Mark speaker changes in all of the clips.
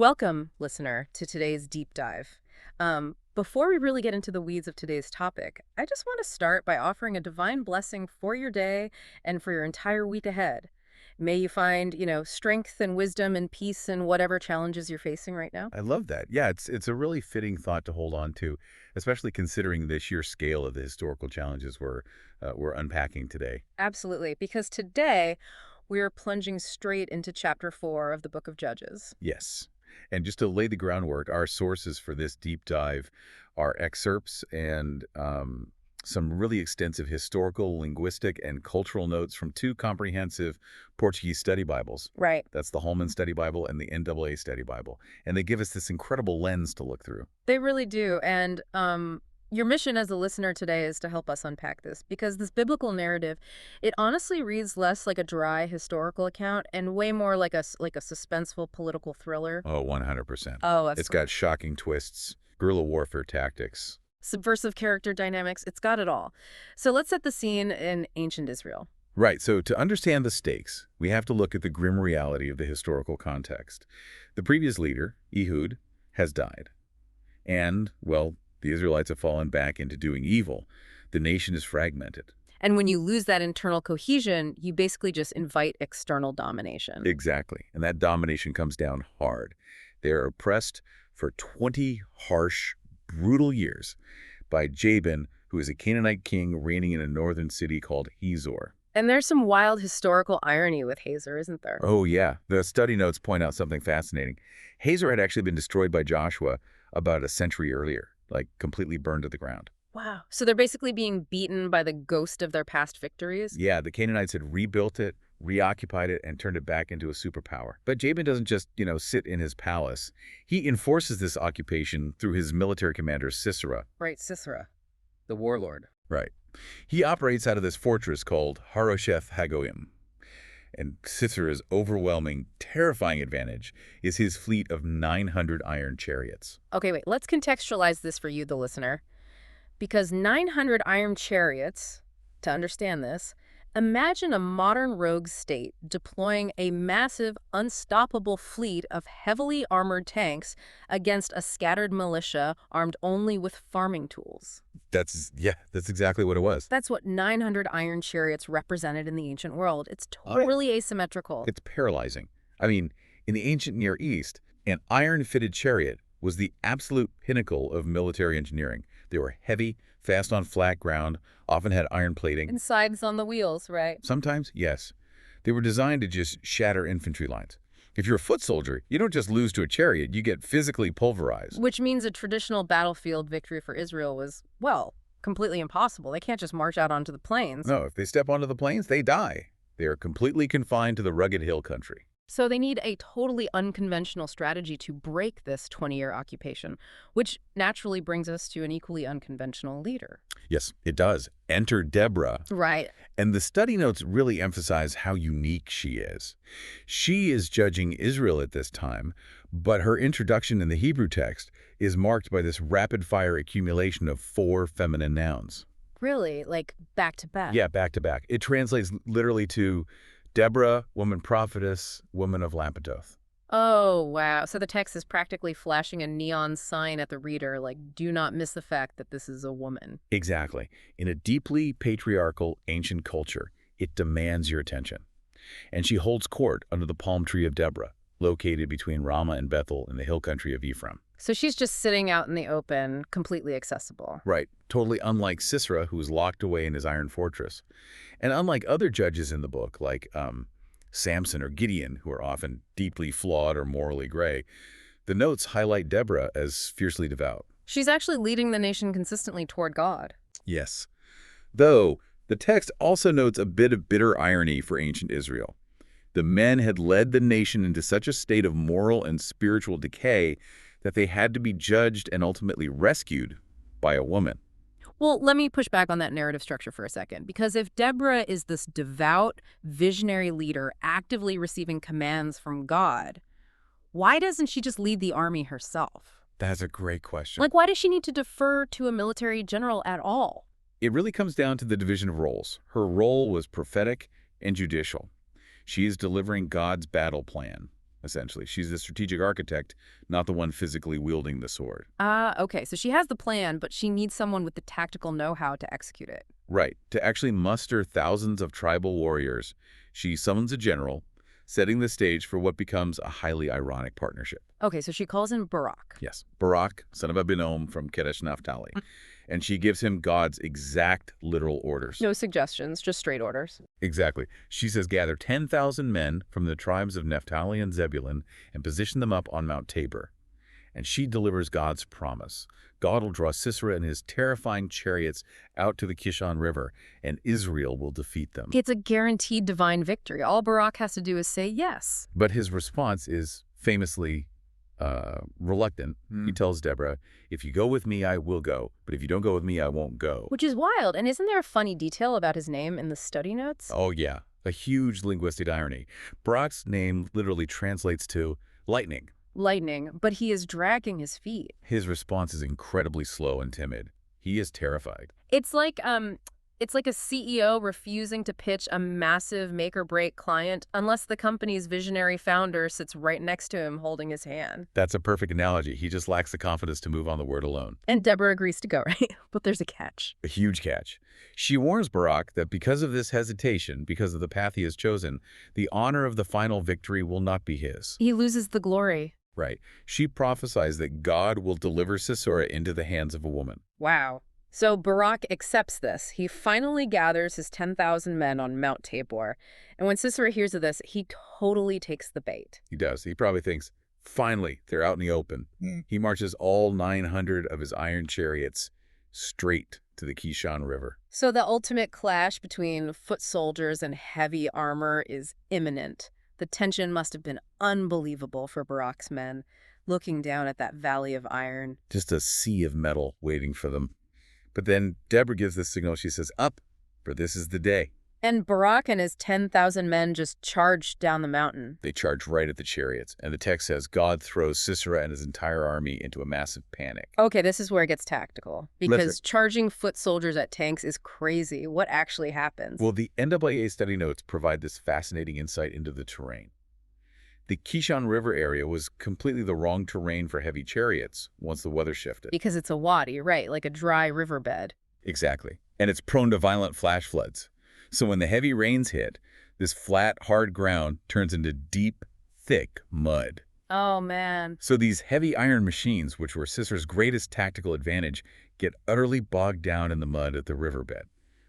Speaker 1: Welcome, listener, to today's deep dive. Before we really get into the weeds of today's topic, I just want to start by offering a divine blessing for your day and for your entire week ahead. May you find, strength and wisdom and peace in whatever challenges you're facing right now.
Speaker 2: I love that. Yeah, it's a really fitting thought to hold on to, especially considering the sheer scale of the historical challenges we're unpacking today.
Speaker 1: Absolutely, because today we are plunging straight into chapter 4 of the book of Judges.
Speaker 2: Yes. And just to lay the groundwork, our sources for this deep dive are excerpts and some really extensive historical, linguistic, and cultural notes from two comprehensive Portuguese study Bibles.
Speaker 1: Right.
Speaker 2: That's the Holman Study Bible and the NAA Study Bible. And they give us this incredible lens to look through.
Speaker 1: They really do. And your mission as a listener today is to help us unpack this because this biblical narrative, it honestly reads less like a dry historical account and way more like a suspenseful political thriller.
Speaker 2: Oh, 100%.
Speaker 1: Oh,
Speaker 2: It's got shocking twists, guerrilla warfare tactics.
Speaker 1: subversive character dynamics. It's got it all. So let's set the scene in ancient Israel.
Speaker 2: Right, so to understand the stakes, we have to look at the grim reality of the historical context. The previous leader, Ehud, has died. And, well, the Israelites have fallen back into doing evil. The nation is fragmented.
Speaker 1: And when you lose that internal cohesion, you basically just invite external domination.
Speaker 2: Exactly, and that domination comes down hard. They are oppressed for 20 harsh, brutal years by Jabin, who is a Canaanite king reigning in a northern city called Hazor.
Speaker 1: And there's some wild historical irony with Hazor, isn't there?
Speaker 2: Oh, yeah. The study notes point out something fascinating. Hazor had actually been destroyed by Joshua about a century earlier, like completely burned to the ground.
Speaker 1: Wow. So they're basically being beaten by the ghost of their past victories?
Speaker 2: Yeah, the Canaanites had rebuilt it, reoccupied it, and turned it back into a superpower. But Jabin doesn't just, sit in his palace. He enforces this occupation through his military commander, Sisera.
Speaker 1: Right, Sisera, the warlord.
Speaker 2: Right. He operates out of this fortress called Harosheth Hagoyim. And Sisera's overwhelming, terrifying advantage is his fleet of 900 iron chariots.
Speaker 1: Okay, wait, let's contextualize this for you, the listener. Because 900 iron chariots, to understand this, imagine a modern rogue state deploying a massive, unstoppable fleet of heavily armored tanks against a scattered militia armed only with farming tools.
Speaker 2: That's exactly what it was.
Speaker 1: That's what 900 iron chariots represented in the ancient world. It's totally asymmetrical.
Speaker 2: It's paralyzing. I mean, in the ancient Near East, an iron-fitted chariot was the absolute pinnacle of military engineering. They were heavy, fast on flat ground, often had iron plating.
Speaker 1: And sides on the wheels, right?
Speaker 2: Sometimes, yes. They were designed to just shatter infantry lines. If you're a foot soldier, you don't just lose to a chariot, you get physically pulverized.
Speaker 1: Which means a traditional battlefield victory for Israel was, well, completely impossible. They can't just march out onto the plains.
Speaker 2: No, if they step onto the plains, they die. They are completely confined to the rugged hill country.
Speaker 1: So they need a totally unconventional strategy to break this 20-year occupation, which naturally brings us to an equally unconventional leader.
Speaker 2: Yes, it does. Enter Deborah.
Speaker 1: Right.
Speaker 2: And the study notes really emphasize how unique she is. She is judging Israel at this time, but her introduction in the Hebrew text is marked by this rapid-fire accumulation of 4 feminine nouns.
Speaker 1: Really? Like back to back?
Speaker 2: Yeah, back to back. It translates literally to Deborah, woman prophetess, woman of Lapidoth.
Speaker 1: Oh, wow. So the text is practically flashing a neon sign at the reader, like, do not miss the fact that this is a woman.
Speaker 2: Exactly. In a deeply patriarchal ancient culture, it demands your attention. And she holds court under the palm tree of Deborah, located between Ramah and Bethel in the hill country of Ephraim.
Speaker 1: So she's just sitting out in the open, completely accessible.
Speaker 2: Right. Totally unlike Sisera, who was locked away in his iron fortress. And unlike other judges in the book, like Samson or Gideon, who are often deeply flawed or morally gray, the notes highlight Deborah as fiercely devout.
Speaker 1: She's actually leading the nation consistently toward God.
Speaker 2: Yes. Though, the text also notes a bit of bitter irony for ancient Israel. The men had led the nation into such a state of moral and spiritual decay that they had to be judged and ultimately rescued by a woman.
Speaker 1: Well, let me push back on that narrative structure for a second, because if Deborah is this devout, visionary leader actively receiving commands from God, why doesn't she just lead the army herself?
Speaker 2: That's a great question.
Speaker 1: Like, why does she need to defer to a military general at all?
Speaker 2: It really comes down to the division of roles. Her role was prophetic and judicial. She is delivering God's battle plan. essentially. She's the strategic architect, not the one physically wielding the sword.
Speaker 1: Ah, okay. So she has the plan, but she needs someone with the tactical know-how to execute it.
Speaker 2: Right. To actually muster thousands of tribal warriors, she summons a general, setting the stage for what becomes a highly ironic partnership.
Speaker 1: Okay, so she calls in Barak.
Speaker 2: Yes, Barak, son of Abinoam from Kedesh Naphtali. And she gives him God's exact literal orders.
Speaker 1: No suggestions, just straight orders.
Speaker 2: Exactly. She says, gather 10,000 men from the tribes of Naphtali and Zebulun and position them up on Mount Tabor. And she delivers God's promise. God will draw Sisera and his terrifying chariots out to the Kishon River, and Israel will defeat them.
Speaker 1: It's a guaranteed divine victory. All Barak has to do is say yes.
Speaker 2: But his response is famously reluctant. He tells Deborah, if you go with me, I will go. But if you don't go with me, I won't go.
Speaker 1: Which is wild. And isn't there a funny detail about his name in the study notes?
Speaker 2: Oh, yeah. A huge linguistic irony. Barak's name literally translates to lightning.
Speaker 1: Lightning, but he is dragging his feet.
Speaker 2: His response is incredibly slow and timid. He is terrified.
Speaker 1: It's like a CEO refusing to pitch a massive make-or-break client unless the company's visionary founder sits right next to him holding his hand.
Speaker 2: That's a perfect analogy. He just lacks the confidence to move on the word alone.
Speaker 1: And Deborah agrees to go, right? But there's a catch.
Speaker 2: A huge catch. She warns Barak that because of this hesitation, because of the path he has chosen, the honor of the final victory will not be his.
Speaker 1: He loses the glory.
Speaker 2: Right. She prophesies that God will deliver Sisera into the hands of a woman.
Speaker 1: Wow. So Barak accepts this. He finally gathers his 10,000 men on Mount Tabor. And when Sisera hears of this, he totally takes the bait.
Speaker 2: He does. He probably thinks, finally, they're out in the open. He marches all 900 of his iron chariots straight to the Kishon River.
Speaker 1: So the ultimate clash between foot soldiers and heavy armor is imminent. The tension must have been unbelievable for Barak's men, looking down at that valley of iron.
Speaker 2: Just a sea of metal waiting for them. But then Deborah gives the signal. She says, up, for this is the day.
Speaker 1: And Barak and his 10,000 men just charged down the mountain.
Speaker 2: They charge right at the chariots. And the text says God throws Sisera and his entire army into a massive panic.
Speaker 1: Okay, this is where it gets tactical. Because charging foot soldiers at tanks is crazy. What actually happens?
Speaker 2: Well, the NAA study notes provide this fascinating insight into the terrain. The Kishon River area was completely the wrong terrain for heavy chariots once the weather shifted.
Speaker 1: Because it's a wadi, right, like a dry riverbed.
Speaker 2: Exactly. And it's prone to violent flash floods. So when the heavy rains hit, this flat, hard ground turns into deep, thick mud.
Speaker 1: Oh, man.
Speaker 2: So these heavy iron machines, which were Sisera's greatest tactical advantage, get utterly bogged down in the mud at the riverbed.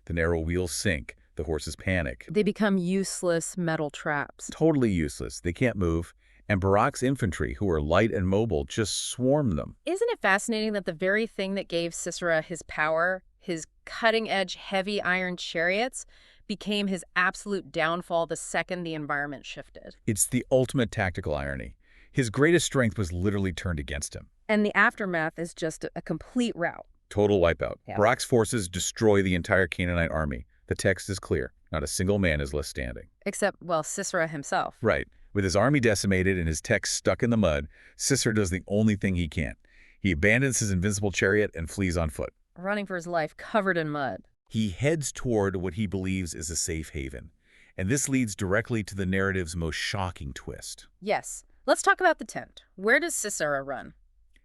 Speaker 2: The narrow wheels sink. The horses panic.
Speaker 1: They become useless metal traps.
Speaker 2: Totally useless. They can't move. And Barak's infantry, who are light and mobile, just swarm them.
Speaker 1: Isn't it fascinating that the very thing that gave Sisera his power, his cutting-edge heavy iron chariots, became his absolute downfall the second the environment shifted?
Speaker 2: It's the ultimate tactical irony. His greatest strength was literally turned against him.
Speaker 1: And the aftermath is just a complete rout.
Speaker 2: Total wipeout.
Speaker 1: Yeah.
Speaker 2: Barak's forces destroy the entire Canaanite army. The text is clear. Not a single man is left standing.
Speaker 1: Except, well, Sisera himself.
Speaker 2: Right. With his army decimated and his text stuck in the mud, Sisera does the only thing he can. He abandons his invincible chariot and flees on foot.
Speaker 1: Running for his life, covered in mud.
Speaker 2: He heads toward what he believes is a safe haven. And this leads directly to the narrative's most shocking twist.
Speaker 1: Yes. Let's talk about the tent. Where does Sisera run?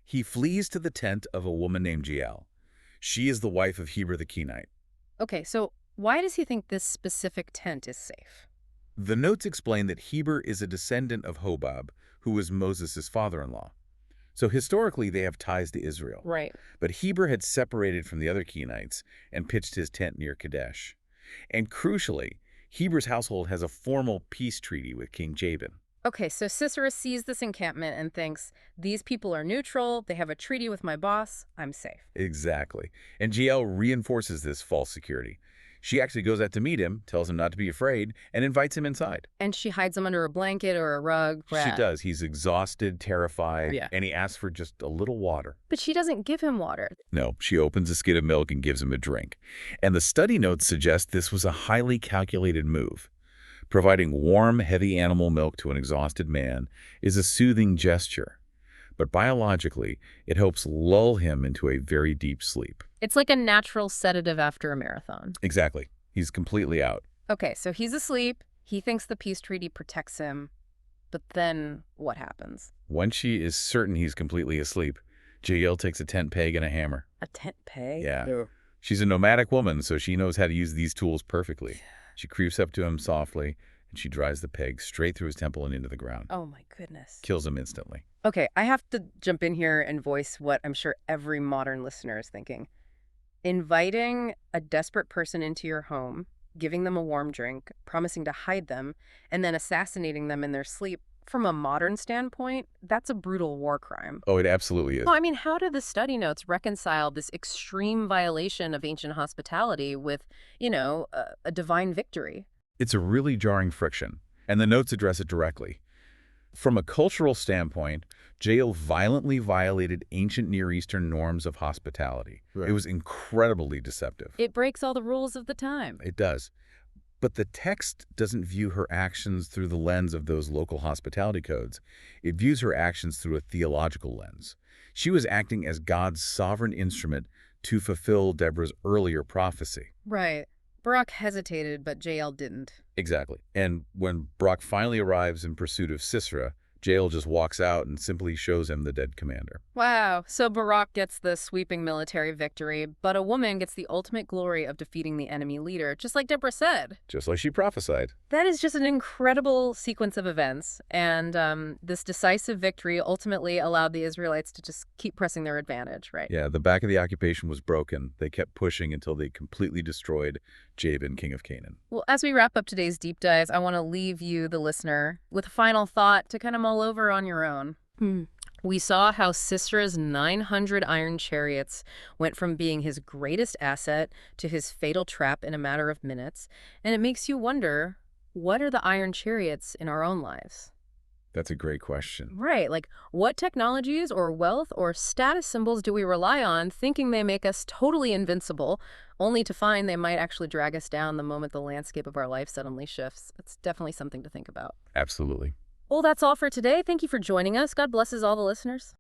Speaker 2: He flees to the tent of a woman named Jael. She is the wife of Heber the Kenite.
Speaker 1: Okay, so why does he think this specific tent is safe?
Speaker 2: The notes explain that Heber is a descendant of Hobab, who was Moses' father-in-law. So historically, they have ties to Israel.
Speaker 1: Right.
Speaker 2: But Heber had separated from the other Kenites and pitched his tent near Kadesh. And crucially, Heber's household has a formal peace treaty with King Jabin.
Speaker 1: Okay, so Sisera sees this encampment and thinks, these people are neutral, they have a treaty with my boss, I'm safe.
Speaker 2: Exactly. And Jael reinforces this false security. She actually goes out to meet him, tells him not to be afraid, and invites him inside.
Speaker 1: And she hides him under a blanket or a rug.
Speaker 2: She does. He's exhausted, terrified,
Speaker 1: Yeah.
Speaker 2: and he asks for just a little water.
Speaker 1: But she doesn't give him water.
Speaker 2: No, she opens a skid of milk and gives him a drink. And the study notes suggest this was a highly calculated move. Providing warm, heavy animal milk to an exhausted man is a soothing gesture. But biologically, it helps lull him into a very deep sleep.
Speaker 1: It's like a natural sedative after a marathon.
Speaker 2: Exactly. He's completely out.
Speaker 1: Okay, so he's asleep. He thinks the peace treaty protects him. But then what happens?
Speaker 2: When she is certain he's completely asleep, Jael takes a tent peg and a hammer.
Speaker 1: A tent peg?
Speaker 2: Yeah.
Speaker 1: Ugh.
Speaker 2: She's a nomadic woman, so she knows how to use these tools perfectly. She creeps up to him softly, and she drives the peg straight through his temple and into the ground.
Speaker 1: Oh, my goodness.
Speaker 2: Kills him instantly.
Speaker 1: Okay, I have to jump in here and voice what I'm sure every modern listener is thinking. Inviting a desperate person into your home, giving them a warm drink, promising to hide them, and then assassinating them in their sleep, from a modern standpoint, that's a brutal war crime.
Speaker 2: Oh, it absolutely is.
Speaker 1: Well, I mean, how do the study notes reconcile this extreme violation of ancient hospitality with, a divine victory?
Speaker 2: It's a really jarring friction, and the notes address it directly. From a cultural standpoint, Jael violently violated ancient Near Eastern norms of hospitality.
Speaker 3: Right.
Speaker 2: It was incredibly deceptive.
Speaker 1: It breaks all the rules of the time.
Speaker 2: It does. But the text doesn't view her actions through the lens of those local hospitality codes. It views her actions through a theological lens. She was acting as God's sovereign instrument to fulfill Deborah's earlier prophecy.
Speaker 1: Right. Barak hesitated, but Jael didn't.
Speaker 2: Exactly. And when Barak finally arrives in pursuit of Sisera, Jael just walks out and simply shows him the dead commander.
Speaker 1: Wow. So Barak gets the sweeping military victory, but a woman gets the ultimate glory of defeating the enemy leader, just like Deborah said.
Speaker 2: Just like she prophesied.
Speaker 1: That is just an incredible sequence of events, and this decisive victory ultimately allowed the Israelites to just keep pressing their advantage, right?
Speaker 2: Yeah, the back of the occupation was broken. They kept pushing until they completely destroyed Jabin, king of Canaan.
Speaker 1: Well, as we wrap up today's deep dives, I want to leave you, the listener, with a final thought to kind of mull over on your own. We saw how Sisera's 900 iron chariots went from being his greatest asset to his fatal trap in a matter of minutes, and it makes you wonder, what are the iron chariots in our own lives?
Speaker 2: That's a great question.
Speaker 1: Right, like what technologies or wealth or status symbols do we rely on thinking they make us totally invincible, only to find they might actually drag us down the moment the landscape of our life suddenly shifts? It's definitely something to think about.
Speaker 2: Absolutely.
Speaker 1: Well, that's all for today. Thank you for joining us. God blesses all the listeners.